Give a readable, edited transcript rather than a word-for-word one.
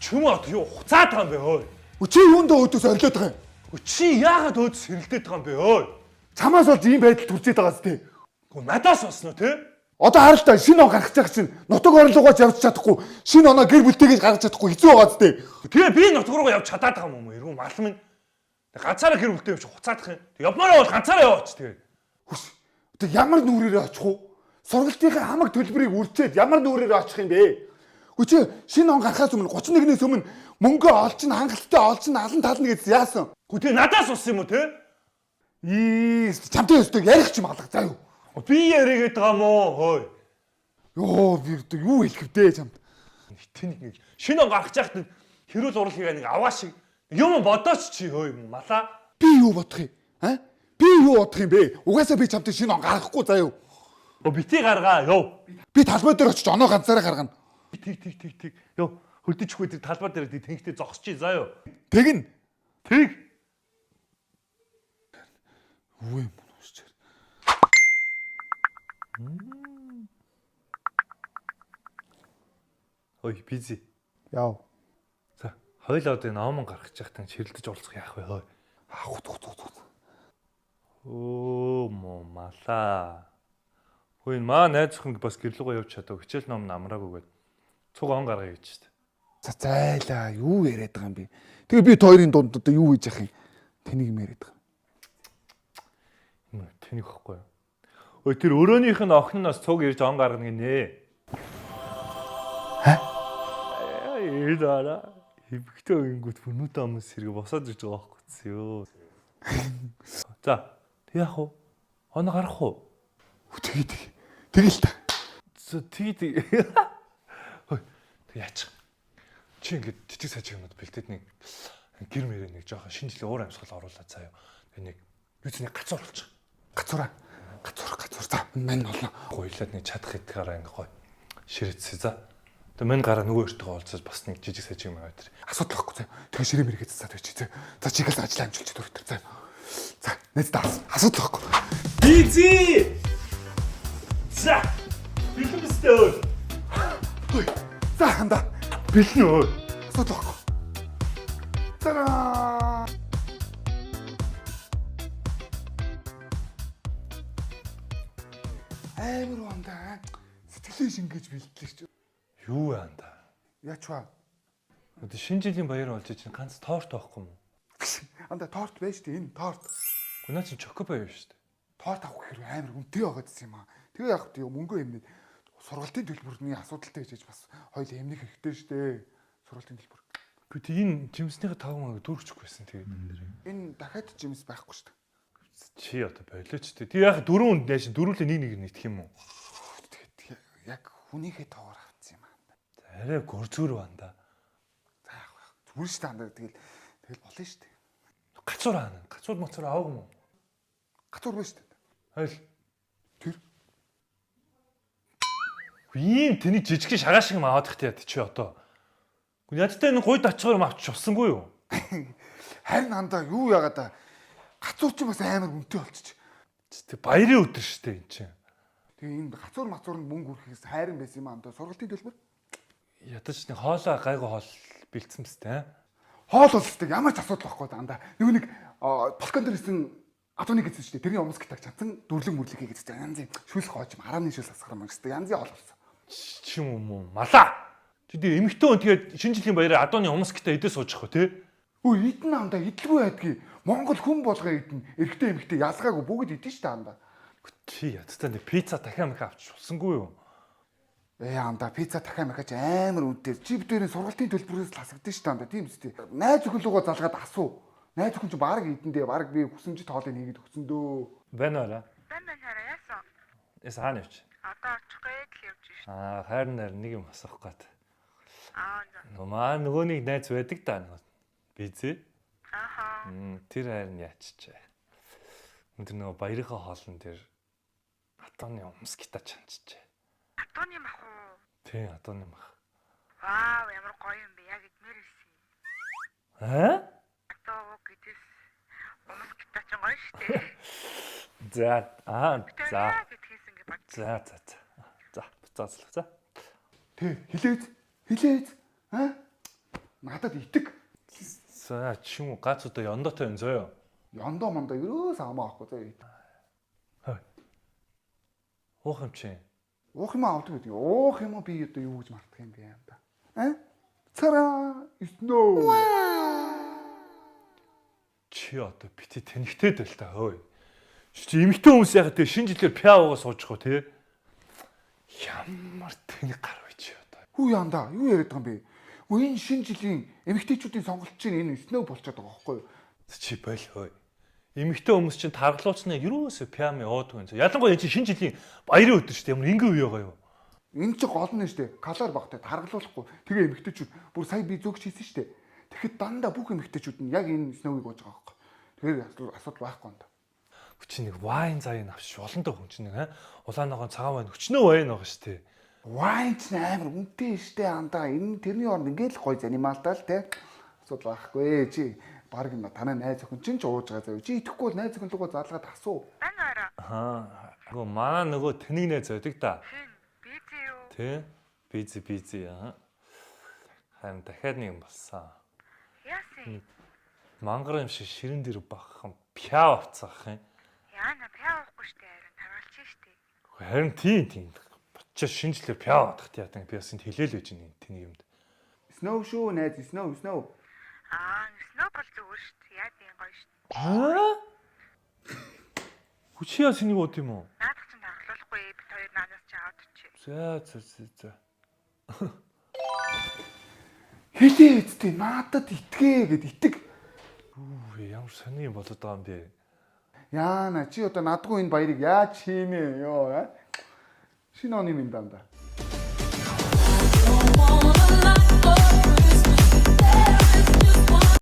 Чүм одоо юу хуцаад байгаа юм бэ ой? Чи юундаа өөдөөс орилоод байгаа юм? Чи яагаад өөдөөс хэрэлдээд байгаа юм бэ ой? Чамаас бол ийм байдал төржээд байгаас тий. Гэхдээ надаас болсон уу те? Одоо хараа л та шинэ он гаргаж байгаа чинь нутаг орлогоос явж чадахгүй шинэ оноо гэр бүлтэйгээс гаргаж чадахгүй хэцүү байгаа зү. Тэгээ би нутг руугаа явж чадаад байгаа юм уу? Эргүү мал минь. Ганцаараа гэр бүлтэй явж хуцаадах юм. Явмаараа бол ганцаараа яваач тэгээ. Хүс. Тэг ямар нүрээрээ очих уу? Сургалтынхаа хамаг төлбөрийг үрчээд ямар нүрээрээ очих юм бэ? Чи шинэ он гарахаас өмнө 31-ээс өмнө мөнгө олчин хангалттай олчин алан тална гэж яасан? Тэгээ надаас болсон юм уу те? Чамтай өстөг ярих ч юм алга заа юу? Би яригээд байгаа мó хөөе. Йоо би юу хэлэх вэ чамд? Тэнийг шинэ он гаргаж яхад хэрүүл урлагийг нэг аваа шиг юм бодооч чи хөөе малаа. Би юу бодох юм? Аа? Би юу бодох юм бэ? Угаасаа би чамтай шинэ он гаргахгүй заа юу? Бити гаргаа ёо. Би талбай дээр очиж оноо ганцаараа гаргана. Тэг. Ёо хөлдөж хүү тэр талбай дээр тэнгистэй зогсчих заа ёо. Тэгнь. Тэг. Юу юм уусчаар. Ой бизи. Яв. За хойлоо одоо ноомон гаргаж яхад чирлдэж уулзах яах вэ хөөе. Оо мала. Хөөе маа найз охин бас гэрлүүгөө явж чадав. Хичээл ном намраагүй гээд цуг он гаргая гэж штэ. За зайлаа юу яриад байгаа юм бэ? Тэгээ би хоёрын дунд одоо юу хийж явах юм? Тэнийг юм яриад байгаа. Тэнийг ихгүй юу? Ой тэр өрөөнийх нь охиноос цуг ирж он гаргана гинэ. Эдара хөвгтөө ингэнгүүт хүмүүст амс хэрэг босоод ирж байгаа байхгүй юу? За тэг яах вэ? Он гарах уу? Тэгэл та. Тэг. Хөөе тэг яачих. Чи ингэж жижиг сажиг юмуд бэлдээд нэг гэр мөрөө нэг жоохон шинэ жилийн уур амьсгал оруулаад заяа. Тэг нэг юуцны гацуур болчих. Гацуур. За мань болно. Гойлоод нэг чадах итгэхаараа ингэ гой. Ширээцээ за. Тэг мань гараа нөгөө өөртөө олцож бас нэг жижиг сажиг юм аваа тэр. Асуудал байхгүй заа. Тэгээ ширээ мэрэгэж цаад байж заа. За чигээр ажил амжилт төрөх заа. За нэт таас асуудал байхгүй. Бизи! За. Бэлэн өстэй. Хөөе. За ханда. Бэлэн өө. Асуудал байхгүй. Тараа. Амар ванда. Сэтгэлээ шингээж бэлтлээ ч. Юу вэ анда? Яач ба? Одоо шинэ жилийн баяр болж чинь ганц торт байхгүй юм уу? Анда торт байж тээ энэ торт. Гүнаа чи чокопа юу шүү дээ. Торт авах хэрэг амар үнэтэй байгаад юм аа. Тэгээ яг тийм мөнгө эмнээд сургалтын төлбөрний асуудалтай гэж бас хоёул эмнэх хэрэгтэй шүү дээ. Сургалтын төлбөр. Гэхдээ энэ жимснийхээ 5 мөнгө дүүрчихгүйсэн тэгээд. Энэ дахиад жимс байхгүй шүү дээ. Чи одоо болооч дээ. Тэг яг дөрөв үнд яаш дөрвөлээ нэг нийтх юм уу? Тэгээд яг хүнийхээ тоогоор авчихсан юм аа. Арай гөрзгөр банда. За яг зүгээр шүү дээ. Тэгэл болно шүү дээ. Гацуур аана. Гацуур моцоор аваагүй юм уу? Гацуур байна шүү дээ. Хайл. Тэр. Ийм тэний жижигхэн шагаа шиг аваад ихтэй яд чи одоо. Гүн ядтай энэ гуйд ачгаар юм авч уссангүй юу? Харин андаа юу яагаад та гацуур ч бас амар үнэтэй болчих. Тэг баярын өдөр шүү дээ энэ чинь. Тэгээ энэ гацуур мацуур нь мөнгө үрхээс хайрын байсан юм аа. Сургалтын төлбөр. Ядаж нэг хоолоо гайгүй хоол бэлдсэн мэт. Хоол болстой ямар ч асуудал байхгүй дандаа. Нэг балкон дээр исэн атууны гэсэн чинь тэрний өмс гитаг чадсан дүрлэг мүрлэг хийгээд янзын шүлх хоож харааны шүлх асгар мангастай янзын хоол болсон. Чи юм уу малаа. Чи тэгээ эмэгтэй хүн тэгээд шинэ жилийн баяраар адууны өмс гитаа идээ суучих вэ те? Өө идэн андаа идэлгүй байдгийг Монгол хүн болгоо идэн эрэгтэй эмэгтэй ялгаагүй бүгд идэн штэ андаа. Чи ядтай нэг пицца дахиад мэх авч усангүй юу? Андаа пицца дахиад махаж амар үнэтэй. Чи битэрийн сургалтын төлбөрөөс л хасагдсан штэ андаа тийм үстэй. Найз өхөн лугаа залгаад асуу. Найз өхөн чи баг идэндээ баг би хүсэмжит хоолыг хийгээд өгсөн дөө. Байна уу? Байна хараа яасан. Эс хаана явчих? Одоо очих гээд л явж шээ. Хайрн нэг юм асуух гээд. За. Маа нөгөө нэг найз байдаг да. Бизи. Аха. Тэр хайрн яаччээ. Тэр нөгөө баярынхаа хоолн дээр атууны өмс гитаа чанчжээ. Атууны мах уу? Тий, атууны мах. Вау, ямар гоё юм бэ. Яг идмээр ирсэн. Атуу гэдээс өмс гитаа ч гоё штэ. За. Гэдгийсэн гэж бод. За. Буцаалах за. Тэ хилээд. Надад итэг. За чи юм гац одоо яндаатай энэ заяа. Яндаа мандаа ерөөс амаахгүй заяа. Уух юм чи. Уух юм авдаг гэдэг. Уух юм би одоо юу гэж мартах юм бэ юм да. Цара snow. Чи одоо бити тэнхтэй л та хөөе. Чи эмэгтэй хүмүүс ягаад тэгээ шинэ жилээр пиа уугаа сууж гоо те. Ямар тэнэг гар вэ чи одоо. Хүү яндаа юу яриад байгаа юм бэ? Энэ шинэ жилийн эмэгтэйчүүдийн сонголт чинь энэ snow болчиход байгаа байхгүй юу? Чи бойл хөөе. Эмэгтэй хүмүүс чинь таргалуучнаа юусоо пиами уудаг юм. Ялангуяа чи шинэ жилийн баярын өдөр шүү дээ. Ямар ингийн үе байгаа юу? Энэ чинь гол нь штэ. Калор багтай таргалуулахгүй. Тэгээ эмэгтэйчүүд бүр сая би зөөгч хийсэн штэ. Тэгэхэд дандаа бүх эмэгтэйчүүд нь яг энэ snow-ыг ууж байгаа байхгүй. Тэгэхээр асуудал байхгүй юм да. Чи нэг вайн заяа авч олондоо хүн чинь нэг улаан ногоон цагаан вайн өчнөө вайн байгаа шүү дээ. Wine ч амар үнэтэй штэ андаа. Энэ тэрний оронд ингээл гоё анималтай л те. Асуудал байхгүй чи. Бараг юм танай найз охин чинь ч ууж байгаа заяа. Чи идэхгүй бол найз охин лугаа залгаад асуу. Бань ороо. Нөгөө маа нөгөө тэнэг найз байдаг да. Хэн бизи юу? Тэ? Бизи харин дахиад нэг юм болсон. Яасан? Мангар юм шиг ширэн дээр багхан пиа авцгаах юм. Яана пяахгүй штэ харин таргалчих штэ. Харин тийм. Бочоо шинжлэр пиа авах яатан би бас энд хэлээл байж байна тэний юмд. Snow шүү найз snow. Snow бол зүгээр штэ. Яа тийм гоё штэ. Хүчи яа синийг уу тийм үү? Наадах чинь таргалуулахгүй бид хоёр наадаас ч аваад чи. За. Хэлээ үсттэй надад итгээ гэд итэг. Ямар сони юм болоод байгаа юм бэ? Яана чи одоо надгүй энэ баярыг яаж хийнэ ёо. Шинэ оны минь дандаа.